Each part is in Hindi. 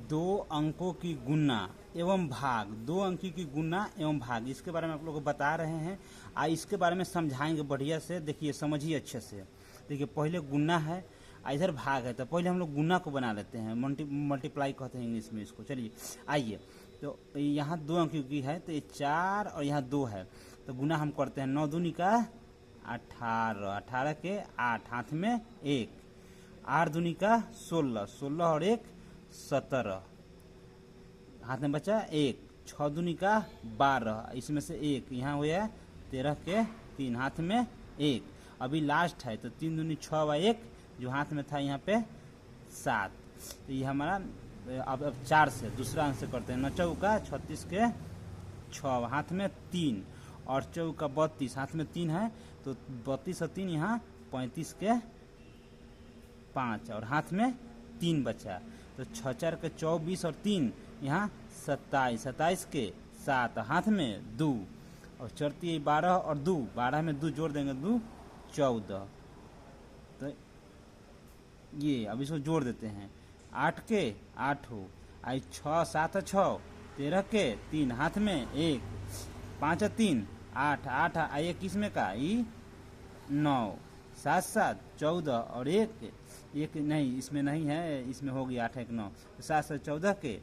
दो अंकों की गुणा एवं भाग, दो अंकी की गुणा एवं भाग, इसके बारे में आप लोगों को बता रहे हैं। इसके बारे में समझाएंगे बढ़िया से। देखिए समझिए अच्छे से। देखिए पहले गुणा है, इधर भाग है, तो पहले हम लोग गुणा को बना लेते हैं। मल्टीप्लाई कहते हैं इंग्लिश में इसको। चलिए आइए, तो यहाँ दो अंकी की है, तो ये 4 और यहाँ 2 है, तो गुणा हम करते हैं। 9 दूनी का 18, 18 के 8, हाथ में 1, 8 दूनी का 16, 16 और 1 17, हाथ में बचा 1, 6 दूनी का 12, इसमें से 1 यहाँ हुआ 13 के 3, हाथ में 1। अभी लास्ट है, तो 3 दूनी 6 व 1 जो हाथ में था यहाँ पे 7। तो ये हमारा अब 4 से दूसरा अंक से करते हैं। 9 चौका 36 के 6, हाथ में 3, और चौका 32, हाथ में 3 है, तो 32 और 3 यहाँ 35 के 5, और हाथ में 3 बचा, तो 6 4 के 24 और 3 यहाँ 27, 27 के 7, हाथ में 2, और चढ़ती है 12 और 2, 12 में 2 जोड़ देंगे 2 14। तो ये अब इसको जोड़ देते हैं। 8 के 8 हो, 6 7 6, 13 के 3, हाथ में 1, 5 3 8, 8 1 किसमें का 9, 7 7 14, और 1 नहीं, इसमें नहीं है, इसमें होगी 8 1 9, 7 7 14 के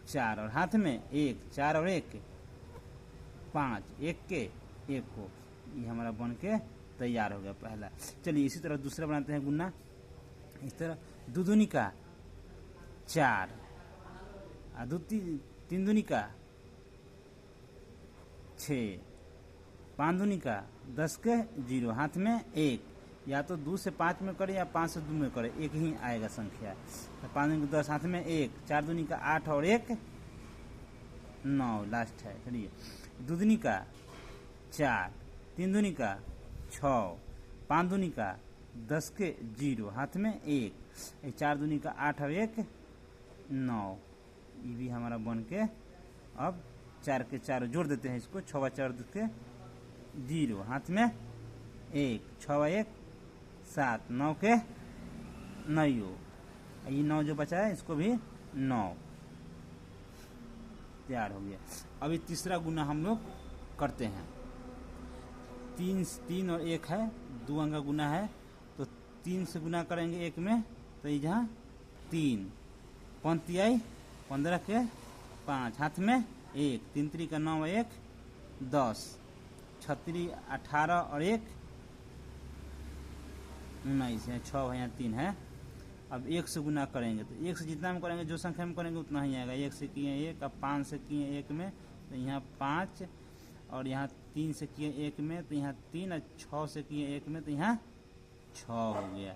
4, और हाथ में 1, 4 और 1 5, 1 के 1 को। ये हमारा बन के तैयार हो गया पहला। चलिए इसी तरह दूसरा बनाते हैं गुना। इस तरह 2 दूनी का 4, 3 दूनी का 6, 5 दूनी का 10 के 0, हाथ में 1, या तो 2 से 5 में करे या 5 से 2 में करे, एक ही आएगा संख्या। तो 5 दूनी का 10, हाथ में 1, 4 दूनी का 8 और 1 9, लास्ट है। चलिए 2 दूनी का 4, 3 दूनी का 6, 5 दूनी का 10 के 0, हाथ में 1, 4 दूनी का 8 और 1 9। ये भी हमारा बन के अब 4 के 4 जोड़ देते हैं इसको। 6 4 के 0, हाथ में 1, 6 1 7, 9 के 9, ये 9 जो बचा है इसको भी 9, तैयार हो गया। अभी तीसरा गुना हम लोग करते हैं। 3 और 1 है, 2 अंक का गुना है, तो 3 से गुना करेंगे 1 में, तो ये जहाँ 3 पंक्ति आई 15 के 5, हाथ में 1, 3 3 का 9 1 10, 36 18 और 1 19 है, 6 है, यहाँ 3 है। अब 1 से गुना करेंगे, तो 1 से जितना हम करेंगे, जो संख्या में करेंगे उतना ही आएगा। 1 से किए 1, अब 5 से किए 1 में, तो यहाँ 5, और यहाँ 3 से किए 1 में, तो यहाँ 3, और 6 से किए 1 में, तो यहाँ 6 हो गया।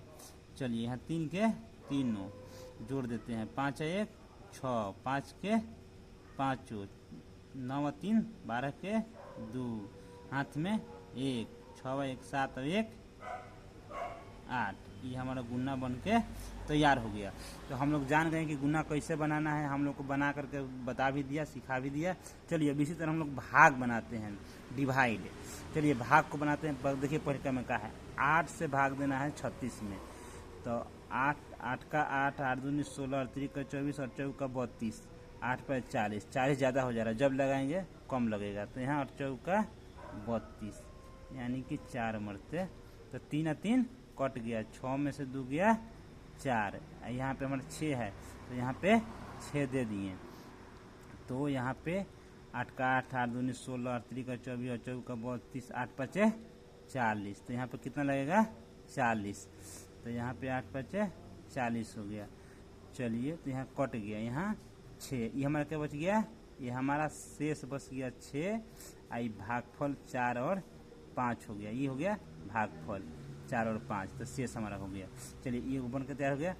चलिए यहाँ 3 के 3 जोड़ देते हैं। 5 1 6, 5 के 5, 9 3 12 के 2, हाथ में 1, 6 1 7 और 1 8। ये हमारा गुना बन के तैयार हो गया। तो हम लोग जान गए कि गुना कैसे बनाना है, हम लोग को बना करके बता भी दिया, सिखा भी दिया। चलिए अब इसी तरह हम लोग भाग बनाते हैं, डिवाइड। चलिए भाग को बनाते हैं। देखिए परीक्षा में कहा है 8 से भाग देना है 36 में, तो 8 का 8, 8 दूनी 16, और 3 का 24, और 4 का 32, 8 पर 40, 40 ज़्यादा हो जा रहा है, जब लगाएंगे कम लगेगा। तो यहाँ 4 का 32, यानी कि 4 मरते, तो 3 और 3 कट गया, 6 में से 2 गया 4, यहाँ पे हमारा 6 है, तो यहाँ पे 6 दे दिए। तो यहाँ पे 8 का 8, 8 दूनी 16, और 3 का 24, और 4 का 32, 8 5 40, तो यहाँ पे कितना लगेगा 40, तो यहाँ पे 8 5 40 हो गया। चलिए तो यहाँ कट गया, यहाँ 6, ये हमारा क्या बच गया, ये हमारा शेष बच गया 6, आई भागफल 4 और 5 हो गया। ये हो गया भागफल 4 और 5, तो शेष हमारा हो गया। चलिए ये बन के तैयार हो गया।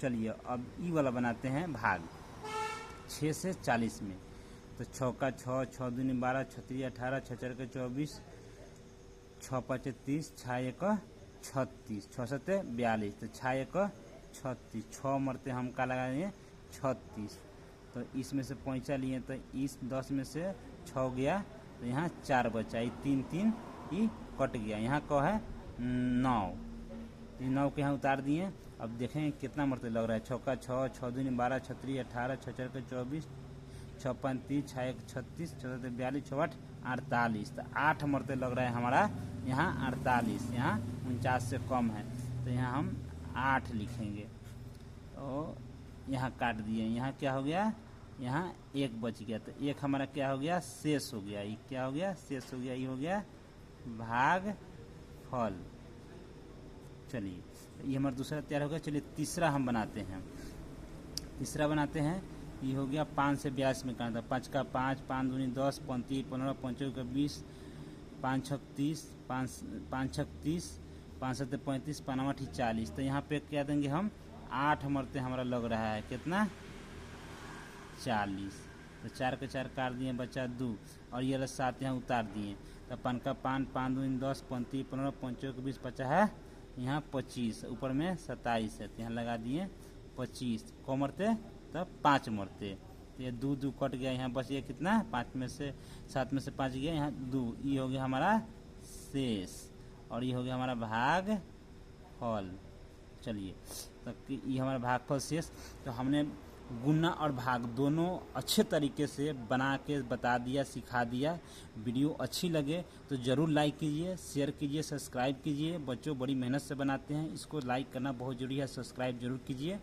चलिए अब ई वाला बनाते हैं भाग 6 से 40 में। तो 6 का 6, 6 दूनी 12, 6 3 18, 6 4 का 24, 6 5 30, 6 1 36, 6 7 42, तो 6 1 36, 6 मरते हम का लगाएंगे 36, तो इसमें से पैंचा लिए, तो इस 10 में से 6 गया, तो यहाँ 4 बचा, ये 3 3 ये कट गया। यहाँ को है 9, तो 9 के यहाँ उतार दिए। अब देखें कितना मरते लग रहा है। चौका 6, 6 दूनी 12, 6 3 18, 6 4 के 24, 6 5 30, 6 1 36, 6 7 42, 6 8 48। तो 8 मरते लग रहा है हमारा यहाँ 48, यहाँ 49 से कम है तो यहाँ हम 8 लिखेंगे। तो यहाँ काट दिए, यहाँ क्या हो गया, यहाँ 1 बच गया। तो 1 हमारा क्या हो गया, शेष हो गया। ये क्या हो गया, शेष हो गया। ये हो गया भागफल। चलिए ये हमारा दूसरा तैयार हो गया। चलिए तीसरा हम बनाते हैं। तीसरा बनाते हैं, ये हो गया 5 से 42 में काटना था। 5 का 5, 5 दूनी 10, 35 15, 5 का 20, 5 6 30, 5 6 30, 5 7 35, 5 8 40। तो यहाँ पे क्या देंगे हम, 8 मरते हमारा लग रहा है कितना, 40। तो 4 के 4 काट दिए, बचा 2 और ये 7 यहाँ उतार दिए। तो 5 का 5, 5 दूनी 10, 35 15, 5 का 20, 50 है यहाँ 25, ऊपर में 27 है तो यहाँ लगा दिए 25। को मरते, तब 5 मरते। तो ये 2 2 कट गया, यहाँ बच गया कितना, 5 में से 7 में से 5 गया, यहाँ 2। ये हो गया हमारा शेष और ये हो गया हमारा भागफल। चलिए तो ये हमारा भागफल शेष। तो हमने गुना और भाग दोनों अच्छे तरीके से बना के बता दिया, सिखा दिया। वीडियो अच्छी लगे तो ज़रूर लाइक कीजिए, शेयर कीजिए, सब्सक्राइब कीजिए। बच्चों बड़ी मेहनत से बनाते हैं, इसको लाइक करना बहुत ज़रूरी है, सब्सक्राइब जरूर कीजिए।